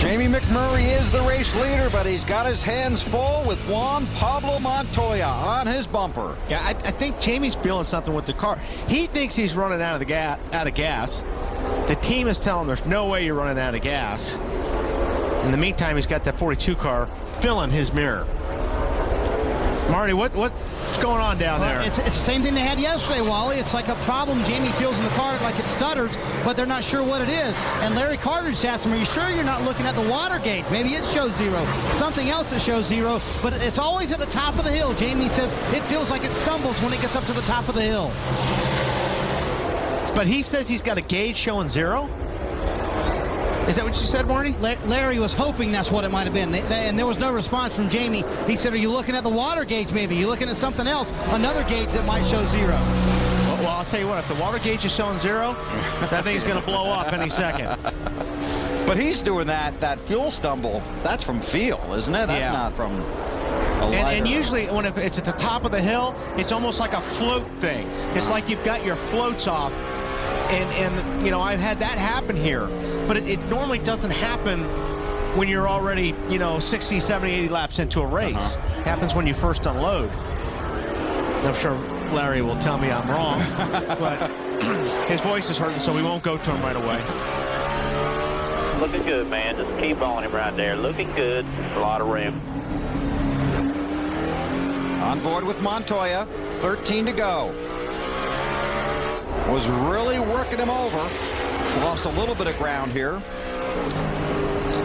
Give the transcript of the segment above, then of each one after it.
Jamie McMurray is the race leader, but he's got his hands full with Juan Pablo Montoya on his bumper. Yeah, I think Jamie's feeling something with the car. He thinks he's running out of gas. The team is telling him there's no way you're running out of gas. In the meantime, he's got that 42 car filling his mirror. Marty, what's going on down there? It's the same thing they had yesterday, Wally. It's like a problem Jamie feels in the car, like it stutters, but they're not sure what it is. And Larry Carter just asked him, are you sure you're not looking at the water gauge? Maybe it shows 0. Something else that shows 0, but it's always at the top of the hill. Jamie says it feels like it stumbles when it gets up to the top of the hill. But he says he's got a gauge showing 0? Is that what you said, Marty? Larry was hoping that's what it might have been. And there was no response from Jamie. He said, are you looking at the water gauge maybe? Are you looking at something else? Another gauge that might show 0. Well, I'll tell you what, if the water gauge is showing 0, that thing's going to blow up any second. But he's doing that fuel stumble. That's from feel, isn't it? That's not from a lighter. And usually when it's at the top of the hill, it's almost like a float thing. It's like you've got your floats off. And you know, I've had that happen here. But it normally doesn't happen when you're already, 60, 70, 80 laps into a race. It happens when you first unload. I'm sure Larry will tell me I'm wrong, but his voice is hurting, so we won't go to him right away. Looking good, man. Just keep on him right there. Looking good. A lot of room. On board with Montoya. 13 to go. Was really working him over. Lost a little bit of ground here.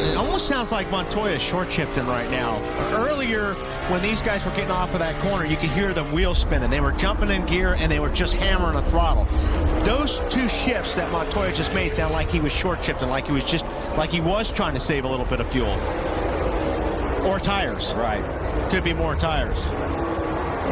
It almost sounds like Montoya short-shifting right now. Earlier, when these guys were getting off of that corner, you could hear them wheel spinning. They were jumping in gear, and they were just hammering the throttle. Those 2 shifts that Montoya just made sound like he was short-shifting, like he was trying to save a little bit of fuel. Or tires. Right. Could be more tires.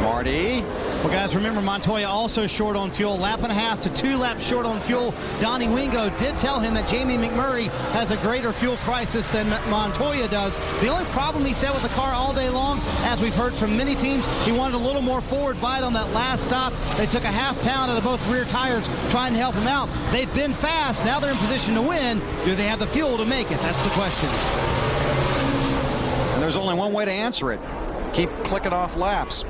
Marty. Well, guys, remember Montoya also short on fuel. 1.5 to 2 laps short on fuel. Donnie Wingo did tell him that Jamie McMurray has a greater fuel crisis than Montoya does. The only problem he said with the car all day long, as we've heard from many teams, he wanted a little more forward bite on that last stop. They took a ½ pound out of both rear tires trying to help him out. They've been fast. Now they're in position to win. Do they have the fuel to make it? That's the question. And there's only one way to answer it. Keep clicking off laps.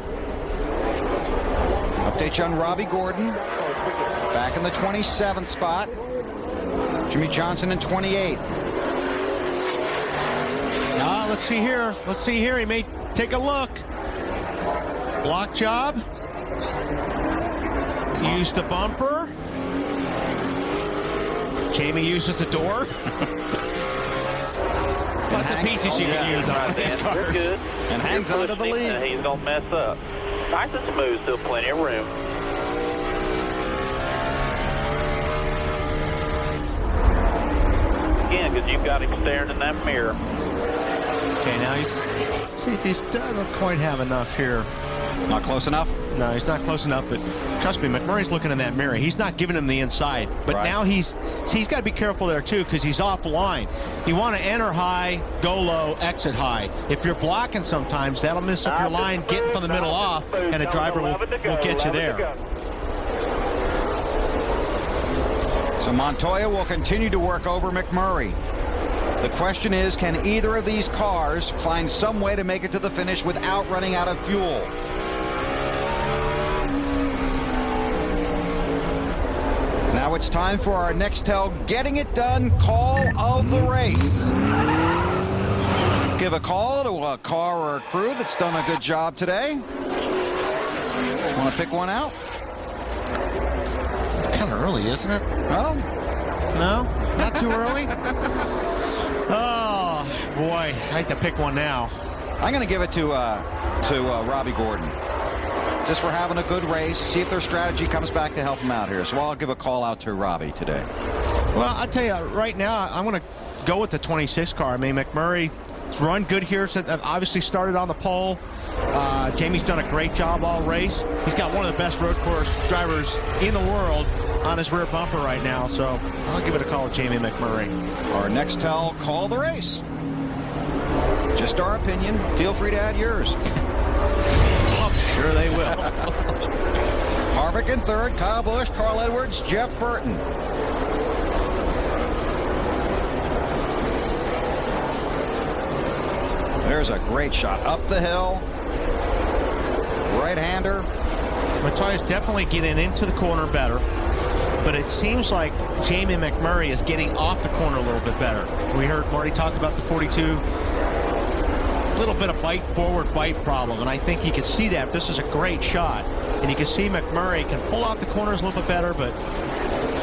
Update you on Robbie Gordon. Back in the 27th spot. Jimmy Johnson in 28th. Let's see here. Let's see here. He may take a look. Block job. Use the bumper. Jamie uses the door. Lots of pieces she can use on these cars. Good. And hangs on to the lead. He's going to mess up. Nice and smooth, still plenty of room. Again, because you've got him staring in that mirror. Okay, now see if he doesn't quite have enough here. Not close enough? No, he's not close enough, but trust me, McMurray's looking in that mirror. He's not giving him the inside. But now he's got to be careful there, too, because he's off the line. You want to enter high, go low, exit high. If you're blocking sometimes, that'll mess up your line getting from the middle off, and a driver will get you there. So Montoya will continue to work over McMurray. The question is, can either of these cars find some way to make it to the finish without running out of fuel? Now it's time for our Nextel Getting It Done call of the race. Give a call to a car or a crew that's done a good job today. Want to pick one out? Kind of early, isn't it? Well, no, not too early. Oh boy, I hate to pick one now. I'm going to give it to Robbie Gordon, just for having a good race. See if their strategy comes back to help him out here. So I'll give a call out to Robbie today. Well, I tell you right now, I'm going to go with the 26 car. I mean, McMurray's run good here. Since obviously started on the pole. Jamie's done a great job all race. He's got one of the best road course drivers in the world on his rear bumper right now. So I'll give it a call to Jamie McMurray. Our Nextel call of the race. Just our opinion. Feel free to add yours. I'm sure they will. Harvick in third, Kyle Busch, Carl Edwards, Jeff Burton. There's a great shot up the hill. Right-hander. Montoya's definitely getting into the corner better, but it seems like Jamie McMurray is getting off the corner a little bit better. We heard Marty talk about the 42. A little bit of forward bite problem, and I think you can see that. This is a great shot, and you can see McMurray can pull out the corners a little bit better, but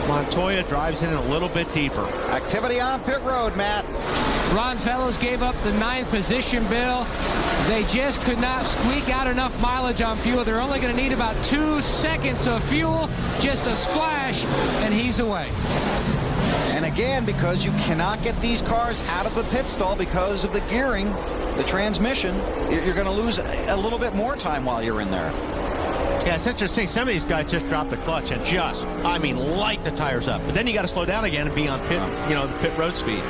Montoya drives in a little bit deeper. Activity on pit road, Matt. Ron Fellows gave up the 9th position, Bill. They just could not squeak out enough mileage on fuel. They're only going to need about 2 seconds of fuel, just a splash, and he's away. And again, because you cannot get these cars out of the pit stall because of the gearing, the transmission, you're going to lose a little bit more time while you're in there. Yeah, it's interesting. Some of these guys just drop the clutch and light the tires up. But then you got to slow down again and be on pit, the pit road speed.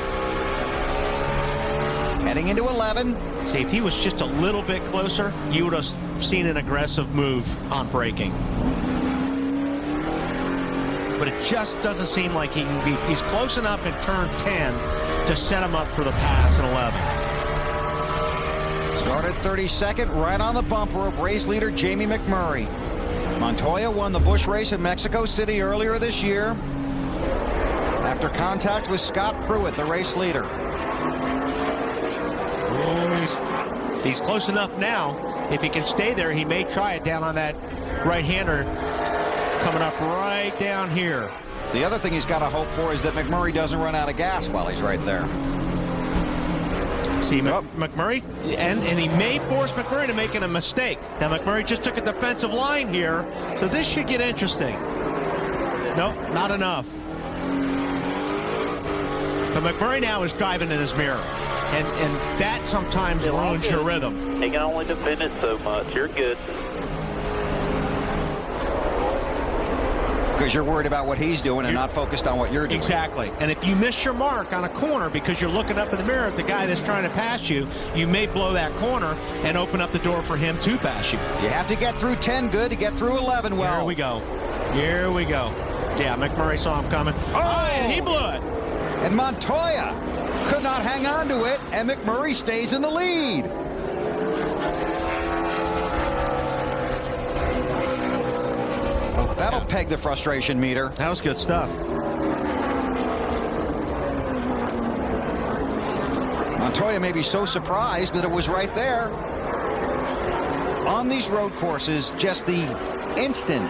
Heading into 11. See, if he was just a little bit closer, you would have seen an aggressive move on braking. But it just doesn't seem like he's close enough in turn 10 to set him up for the pass in 11. Started 32nd, right on the bumper of race leader Jamie McMurray. Montoya won the Busch race in Mexico City earlier this year after contact with Scott Pruitt, the race leader. He's close enough now. If he can stay there, he may try it down on that right-hander coming up right down here. The other thing he's got to hope for is that McMurray doesn't run out of gas while he's right there. See, McMurray, and he may force McMurray to making a mistake. Now, McMurray just took a defensive line here, so this should get interesting. Nope, not enough. But McMurray now is driving in his mirror, and that sometimes ruins your rhythm. He can only defend it so much. You're good. Because you're worried about what he's doing and not focused on what you're doing. Exactly. And if you miss your mark on a corner because you're looking up in the mirror at the guy that's trying to pass you, you may blow that corner and open up the door for him to pass you. You have to get through 10 good to get through 11 well. Here we go. Here we go. Yeah, McMurray saw him coming. Oh, and he blew it. And Montoya could not hang on to it, and McMurray stays in the lead. That'll peg the frustration meter. That was good stuff. Montoya may be so surprised that it was right there. On these road courses, just the instant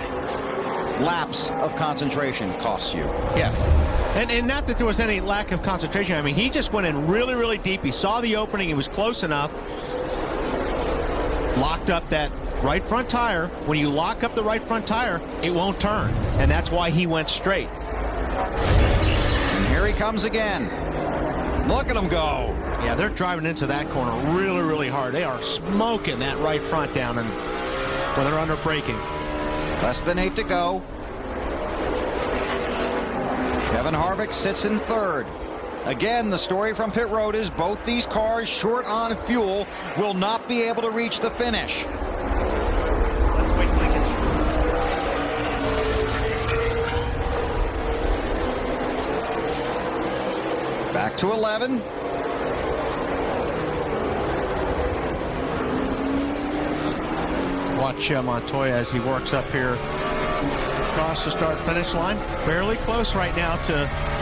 lapse of concentration costs you. Yes. And not that there was any lack of concentration. I mean, he just went in really, really deep. He saw the opening. He was close enough. Locked up that right front tire. When you lock up the right front tire, it won't turn. And that's why he went straight. And here he comes again. Look at him go. Yeah, they're driving into that corner really, really hard. They are smoking that right front down, and when they're under braking. Less than 8 to go. Kevin Harvick sits in third. Again, the story from pit road is both these cars, short on fuel, will not be able to reach the finish. Let's wait till he gets back to 11. Watch Montoya as he works up here across the start-finish line. Fairly close right now to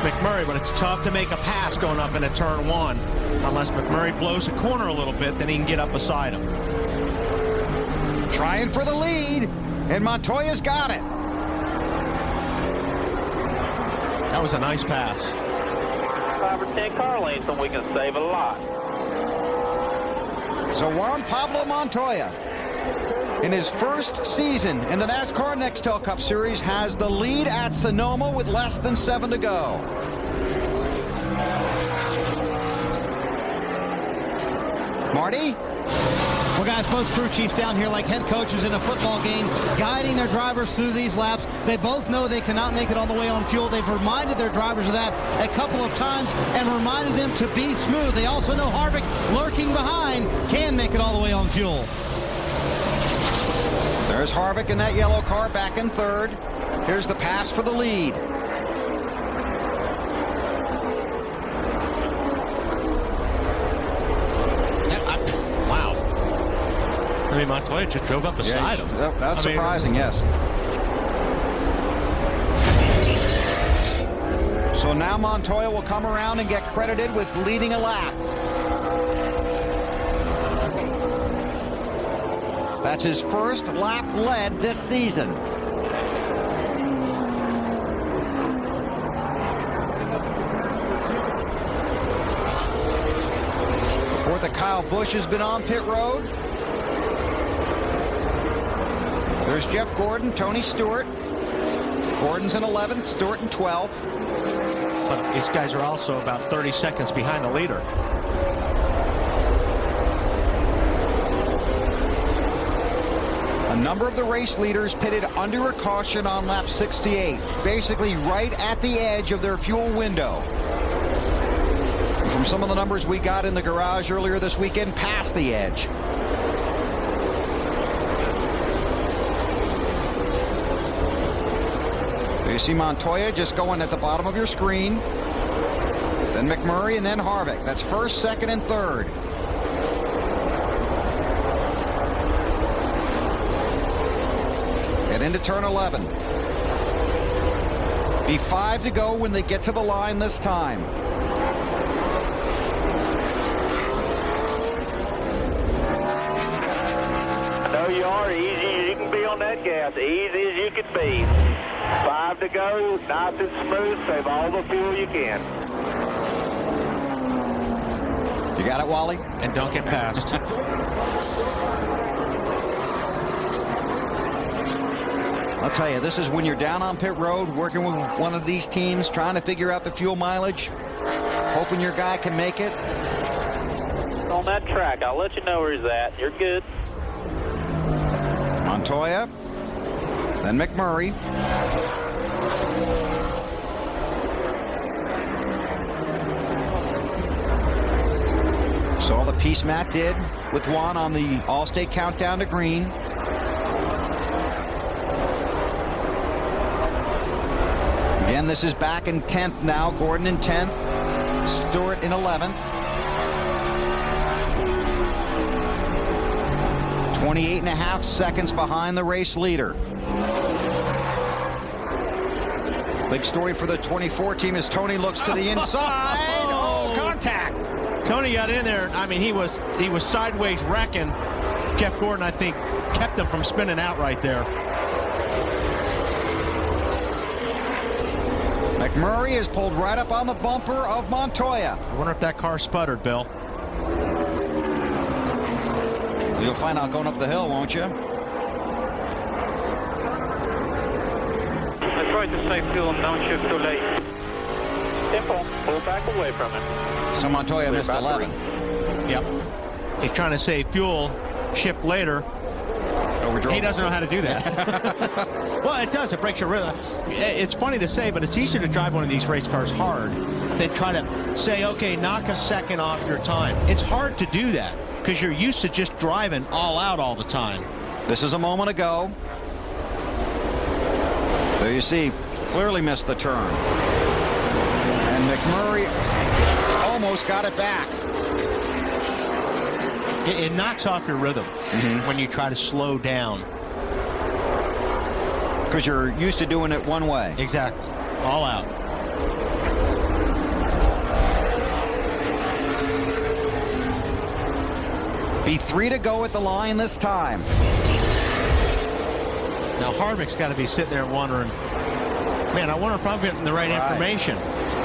McMurray, but it's tough to make a pass going up into turn 1. Unless McMurray blows a corner a little bit, then he can get up beside him. Trying for the lead, and Montoya's got it. That was a nice pass. 5 or 10 car lengths, and we can save a lot. So Juan Pablo Montoya, in his first season in the NASCAR Nextel Cup Series, has the lead at Sonoma with less than 7 to go. Marty? Well, guys, both crew chiefs down here like head coaches in a football game, guiding their drivers through these laps. They both know they cannot make it all the way on fuel. They've reminded their drivers of that a couple of times and reminded them to be smooth. They also know Harvick, lurking behind, can make it all the way on fuel. There's Harvick in that yellow car back in third. Here's the pass for the lead. mean, Montoya just drove up beside him. That's surprising, yes. So now Montoya will come around and get credited with leading a lap. That's his first lap led this season. Report that Kyle Busch has been on pit road. There's Jeff Gordon, Tony Stewart. Gordon's in 11th, Stewart in 12th. But these guys are also about 30 seconds behind the leader. A number of the race leaders pitted under a caution on lap 68, basically right at the edge of their fuel window. From some of the numbers we got in the garage earlier this weekend, past the edge. You see Montoya just going at the bottom of your screen. Then McMurray and then Harvick. That's first, second, and third. Get into turn 11. Be 5 to go when they get to the line this time. I know you are. Easy as you can be on that gas. Easy as you can be. 5 to go. Nice and smooth. Save all the fuel you can. You got it, Wally? And don't get past. I'll tell you, this is when you're down on pit road, working with one of these teams, trying to figure out the fuel mileage, hoping your guy can make it. On that track, I'll let you know where he's at. You're good. Montoya, then McMurray. Saw the piece Matt did with Juan on the All-State countdown to green. Again, this is back in 10th now. Gordon in 10th. Stewart in 11th. 28.5 seconds behind the race leader. Big story for the 24 team as Tony looks to the inside. Oh, contact. Tony got in there. I mean, he was sideways wrecking. Jeff Gordon, I think, kept him from spinning out right there. McMurray is pulled right up on the bumper of Montoya. I wonder if that car sputtered, Bill. You'll find out going up the hill, won't you? I tried to save fuel and downshift too late. Simple. Pull back away from it. So Montoya missed 11. Yep. He's trying to save fuel, shift later. Overdrove. He doesn't know how to do that. Well, it does. It breaks your rhythm. It's funny to say, but it's easier to drive one of these race cars hard than try to say, okay, knock a second off your time. It's hard to do that because you're used to just driving all out all the time. This is a moment ago. There you see, clearly missed the turn. And McMurray almost got it back. It knocks off your rhythm when you try to slow down. Because you're used to doing it one way. Exactly. All out. Be 3 to go at the line this time. Now Harvick's got to be sitting there wondering, man, I wonder if I'm getting the right information.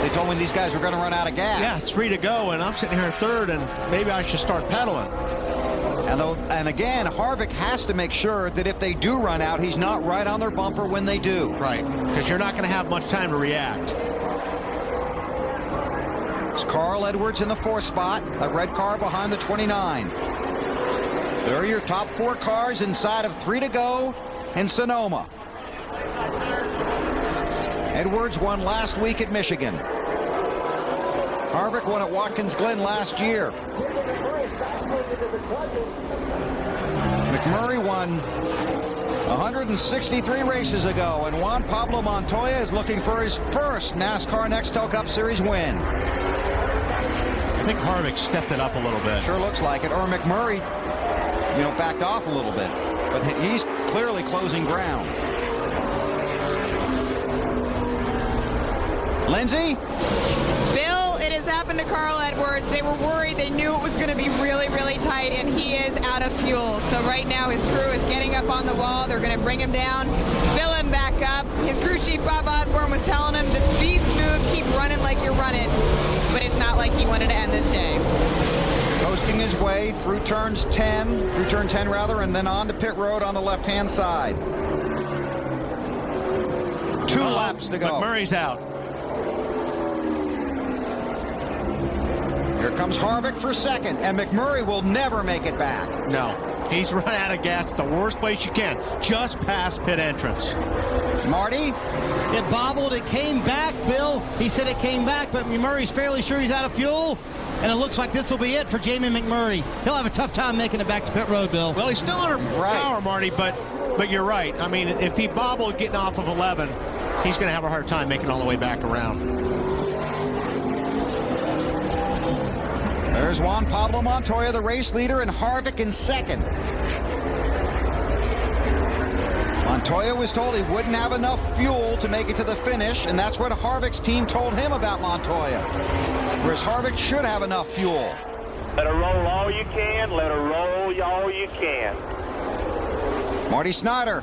They told me these guys were going to run out of gas. Yeah, it's 3 to go, and I'm sitting here in third, and maybe I should start pedaling. And again, Harvick has to make sure that if they do run out, he's not right on their bumper when they do. Right, because you're not going to have much time to react. It's Carl Edwards in the 4th spot, a red car behind the 29. There are your top 4 cars inside of 3 to go in Sonoma. Edwards won last week at Michigan. Harvick won at Watkins Glen last year. McMurray won 163 races ago, and Juan Pablo Montoya is looking for his first NASCAR Nextel Cup Series win. I think Harvick stepped it up a little bit. Sure looks like it. Or McMurray backed off a little bit. But he's clearly closing ground. Lindsay? Bill, it has happened to Carl Edwards. They were worried. They knew it was going to be really, really tight, and he is out of fuel. So right now his crew is getting up on the wall. They're going to bring him down, fill him back up. His crew chief, Bob Osborne, was telling him, just be smooth, keep running like you're running. But it's not like he wanted to end this day. Coasting his way through turn 10, and then on to pit road on the left-hand side. 2 laps to go. McMurray's out. Here comes Harvick for second, and McMurray will never make it back. No, he's run out of gas at the worst place you can, just past pit entrance. Marty? It bobbled. It came back, Bill. He said it came back, but McMurray's fairly sure he's out of fuel. And it looks like this will be it for Jamie McMurray. He'll have a tough time making it back to pit road, Bill. Well, he's still under power, Marty, but you're right. I mean, if he bobbled getting off of 11, he's going to have a hard time making all the way back around. There's Juan Pablo Montoya, the race leader, and Harvick in second. Montoya was told he wouldn't have enough fuel to make it to the finish, and that's what Harvick's team told him about Montoya. Whereas Harvick should have enough fuel. Let her roll all you can. Let her roll all you can. Marty Snyder.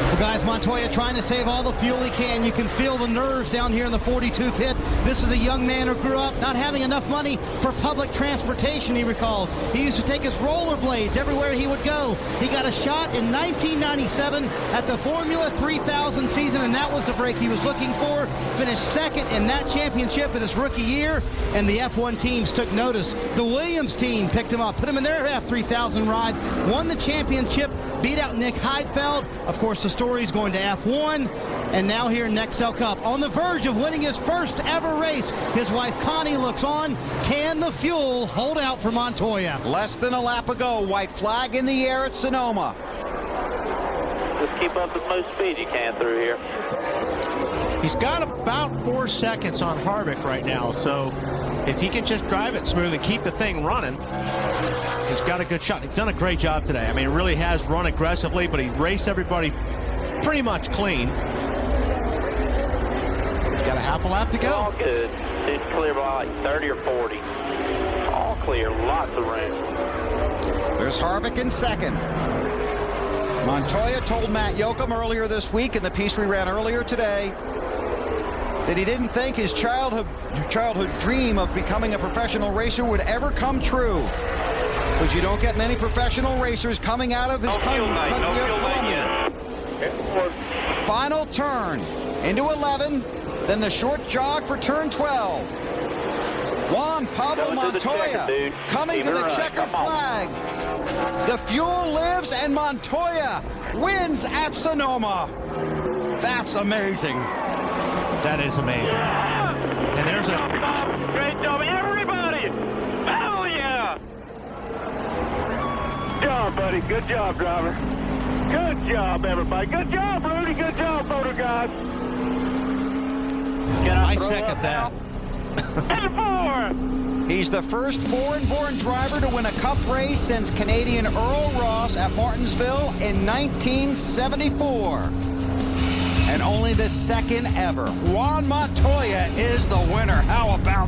Well, guys, Montoya trying to save all the fuel he can. You can feel the nerves down here in the 42 pit. This is a young man who grew up not having enough money for public transportation, he recalls. He used to take his rollerblades everywhere he would go. He got a shot in 1997 at the Formula 3000 season, and that was the break he was looking for. Finished second in that championship in his rookie year, and the F1 teams took notice. The Williams team picked him up, put him in their F3000 ride, won the championship, beat out Nick Heidfeld. Of course, the story's going to F1, and now here in Nextel Cup. On the verge of winning his first ever race, his wife Connie looks on. Can the fuel hold out for Montoya? Less than a lap ago, white flag in the air at Sonoma. Just keep up as much speed you can through here. He's got about 4 seconds on Harvick right now, so if he can just drive it smooth and keep the thing running, he's got a good shot. He's done a great job today. I mean, he really has run aggressively, but he raced everybody pretty much clean. He's got a half a lap to go. All good. It's clear by like 30 or 40. All clear. Lots of room. There's Harvick in second. Montoya told Matt Yoakum earlier this week in the piece we ran earlier today that he didn't think his childhood dream of becoming a professional racer would ever come true. Because you don't get many professional racers coming out of this country of Colombia. Final turn into 11, then the short jog for turn 12. Juan Pablo Montoya coming to the checkered flag. The fuel lives, and Montoya wins at Sonoma. That's amazing. That is amazing. And there's a great job, everybody. Hell yeah. Good job, buddy. Good job, driver. Good job, everybody. Good job, Rudy. Good job, motor guys. I second that. He's the first foreign-born driver to win a Cup race since Canadian Earl Ross at Martinsville in 1974. And only the second ever. Juan Montoya is the winner. How about